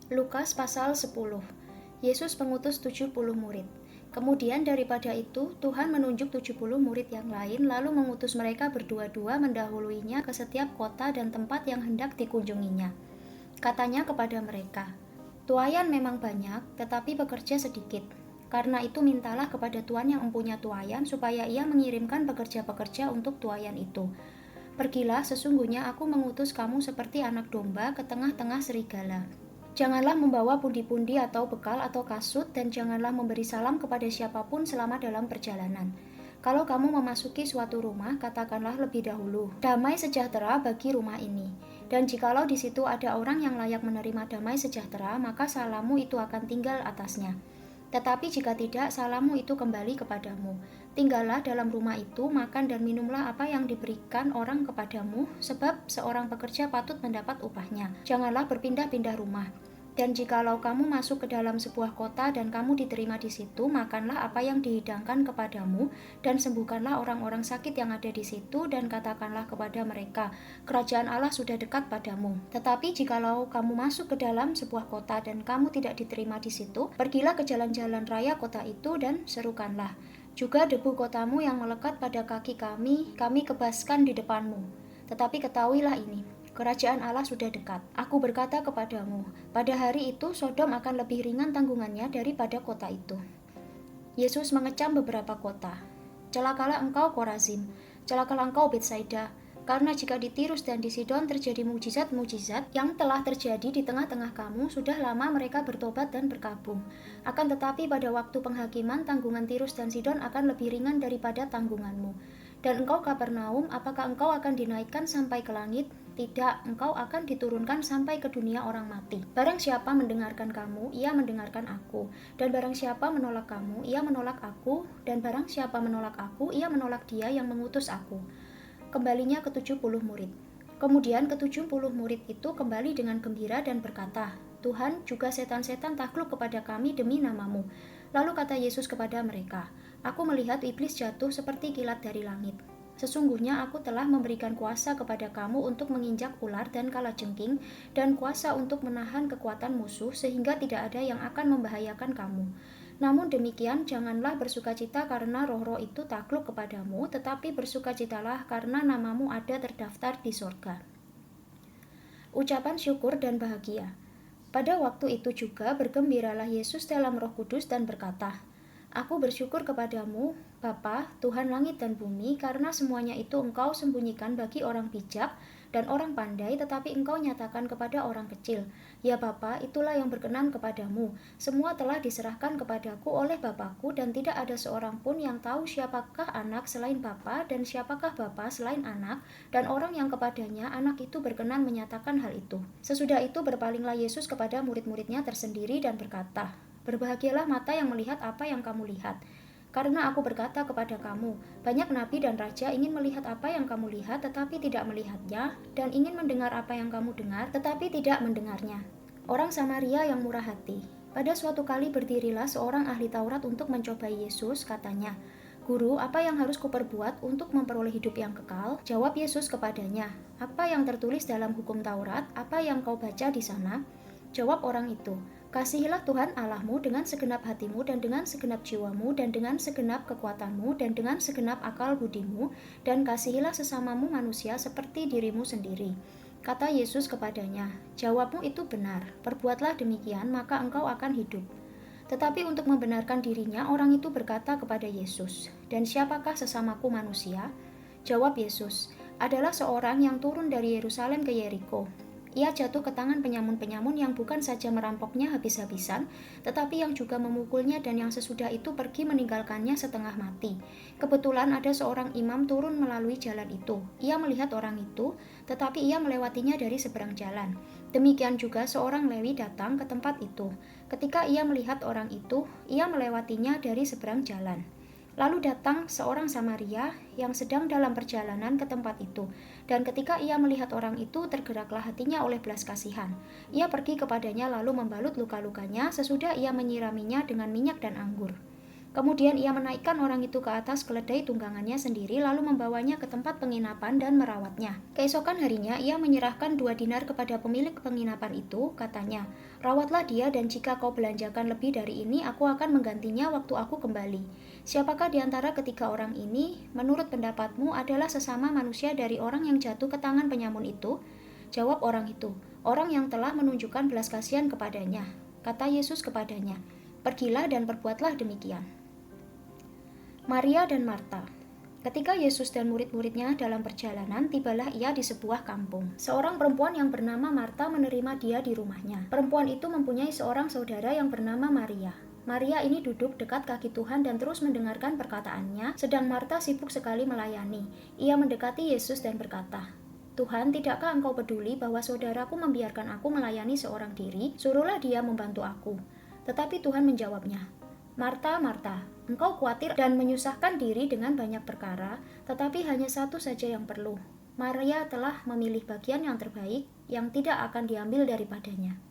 Lukas pasal 10. Yesus mengutus 70 murid. Kemudian daripada itu, Tuhan menunjuk 70 murid yang lain, lalu mengutus mereka berdua-dua mendahuluinya ke setiap kota dan tempat yang hendak dikunjunginya. Katanya kepada mereka, "Tuaian memang banyak, tetapi pekerja sedikit. Karena itu mintalah kepada Tuhan yang empunya tuaian, supaya ia mengirimkan pekerja-pekerja untuk tuaian itu. Pergilah, sesungguhnya aku mengutus kamu seperti anak domba ke tengah-tengah serigala. Janganlah membawa pundi-pundi atau bekal atau kasut, dan janganlah memberi salam kepada siapapun selama dalam perjalanan. Kalau kamu memasuki suatu rumah, katakanlah lebih dahulu, 'Damai sejahtera bagi rumah ini.' Dan jikalau di situ ada orang yang layak menerima damai sejahtera, maka salammu itu akan tinggal atasnya. Tetapi jika tidak, salammu itu kembali kepadamu. Tinggallah dalam rumah itu, makan dan minumlah apa yang diberikan orang kepadamu, sebab seorang pekerja patut mendapat upahnya. Janganlah berpindah-pindah rumah. Dan jikalau kamu masuk ke dalam sebuah kota dan kamu diterima di situ, makanlah apa yang dihidangkan kepadamu, dan sembuhkanlah orang-orang sakit yang ada di situ, dan katakanlah kepada mereka, 'Kerajaan Allah sudah dekat padamu.' Tetapi jikalau kamu masuk ke dalam sebuah kota dan kamu tidak diterima di situ, pergilah ke jalan-jalan raya kota itu dan serukanlah, 'Juga debu kotamu yang melekat pada kaki kami kebaskan di depanmu.' Tetapi ketahuilah ini, kerajaan Allah sudah dekat. Aku berkata kepadamu, pada hari itu Sodom akan lebih ringan tanggungannya daripada kota itu." Yesus mengecam beberapa kota. "Celakalah engkau Korazim, celakalah engkau Betsaida, karena jika di Tirus dan di Sidon terjadi mukjizat-mukjizat yang telah terjadi di tengah-tengah kamu, sudah lama mereka bertobat dan berkabung. Akan tetapi pada waktu penghakiman, tanggungan Tirus dan Sidon akan lebih ringan daripada tanggunganmu. Dan engkau Kapernaum, apakah engkau akan dinaikkan sampai ke langit? Tidak, engkau akan diturunkan sampai ke dunia orang mati. Barang siapa mendengarkan kamu, ia mendengarkan aku. Dan barang siapa menolak kamu, ia menolak aku. Dan barang siapa menolak aku, ia menolak dia yang mengutus aku." Kembalinya ke-70 murid. Kemudian ke-70 murid itu kembali dengan gembira dan berkata, "Tuhan, juga setan-setan takluk kepada kami demi namamu." Lalu kata Yesus kepada mereka, "Aku melihat iblis jatuh seperti kilat dari langit. Sesungguhnya aku telah memberikan kuasa kepada kamu untuk menginjak ular dan kalajengking, dan kuasa untuk menahan kekuatan musuh, sehingga tidak ada yang akan membahayakan kamu. Namun demikian, janganlah bersukacita karena roh-roh itu takluk kepadamu, tetapi bersukacitalah karena namamu ada terdaftar di sorga." Ucapan syukur dan bahagia. Pada waktu itu juga bergembiralah Yesus dalam Roh Kudus dan berkata, "Aku bersyukur kepadamu, Bapa, Tuhan langit dan bumi, karena semuanya itu Engkau sembunyikan bagi orang bijak dan orang pandai, tetapi Engkau nyatakan kepada orang kecil. Ya Bapa, itulah yang berkenan kepadamu. Semua telah diserahkan kepadaku oleh Bapakku, dan tidak ada seorang pun yang tahu siapakah anak selain Bapa, dan siapakah Bapa selain anak, dan orang yang kepadanya anak itu berkenan menyatakan hal itu." Sesudah itu berpalinglah Yesus kepada murid-muridnya tersendiri dan berkata, "Berbahagialah mata yang melihat apa yang kamu lihat. Karena aku berkata kepada kamu, banyak nabi dan raja ingin melihat apa yang kamu lihat, tetapi tidak melihatnya, dan ingin mendengar apa yang kamu dengar, tetapi tidak mendengarnya." Orang Samaria yang murah hati. Pada suatu kali berdirilah seorang ahli Taurat untuk mencobai Yesus, katanya, "Guru, apa yang harus kuperbuat untuk memperoleh hidup yang kekal?" Jawab Yesus kepadanya, "Apa yang tertulis dalam hukum Taurat? Apa yang kau baca di sana?" Jawab orang itu, "Kasihilah Tuhan Allahmu dengan segenap hatimu dan dengan segenap jiwamu dan dengan segenap kekuatanmu dan dengan segenap akal budimu, dan kasihilah sesamamu manusia seperti dirimu sendiri." Kata Yesus kepadanya, "Jawabmu itu benar, perbuatlah demikian, maka engkau akan hidup." Tetapi untuk membenarkan dirinya, orang itu berkata kepada Yesus, "Dan siapakah sesamaku manusia?" Jawab Yesus, "Adalah seorang yang turun dari Yerusalem ke Yeriko. Ia jatuh ke tangan penyamun-penyamun yang bukan saja merampoknya habis-habisan, tetapi yang juga memukulnya, dan yang sesudah itu pergi meninggalkannya setengah mati. Kebetulan ada seorang imam turun melalui jalan itu. Ia melihat orang itu, tetapi ia melewatinya dari seberang jalan. Demikian juga seorang Lewi datang ke tempat itu. Ketika ia melihat orang itu, ia melewatinya dari seberang jalan. Lalu datang seorang Samaria yang sedang dalam perjalanan ke tempat itu, dan ketika ia melihat orang itu, tergeraklah hatinya oleh belas kasihan. Ia pergi kepadanya lalu membalut luka-lukanya, sesudah ia menyiraminya dengan minyak dan anggur. Kemudian ia menaikkan orang itu ke atas keledai tunggangannya sendiri, lalu membawanya ke tempat penginapan dan merawatnya. Keesokan harinya ia menyerahkan 2 dinar kepada pemilik penginapan itu, katanya, "Rawatlah dia, dan jika kau belanjakan lebih dari ini, aku akan menggantinya waktu aku kembali." "Siapakah di antara ketiga orang ini, menurut pendapatmu, adalah sesama manusia dari orang yang jatuh ke tangan penyamun itu?" Jawab orang itu, "Orang yang telah menunjukkan belas kasihan kepadanya." Kata Yesus kepadanya, "Pergilah dan perbuatlah demikian." Maria dan Marta. Ketika Yesus dan murid-muridnya dalam perjalanan, tibalah ia di sebuah kampung. Seorang perempuan yang bernama Marta menerima dia di rumahnya. Perempuan itu mempunyai seorang saudara yang bernama Maria. Maria ini duduk dekat kaki Tuhan dan terus mendengarkan perkataannya, sedang Marta sibuk sekali melayani. Ia mendekati Yesus dan berkata, "Tuhan, tidakkah engkau peduli bahwa saudaraku membiarkan aku melayani seorang diri? Suruhlah dia membantu aku." Tetapi Tuhan menjawabnya, "Marta, Marta, engkau khawatir dan menyusahkan diri dengan banyak perkara, tetapi hanya satu saja yang perlu. Maria telah memilih bagian yang terbaik, yang tidak akan diambil daripadanya."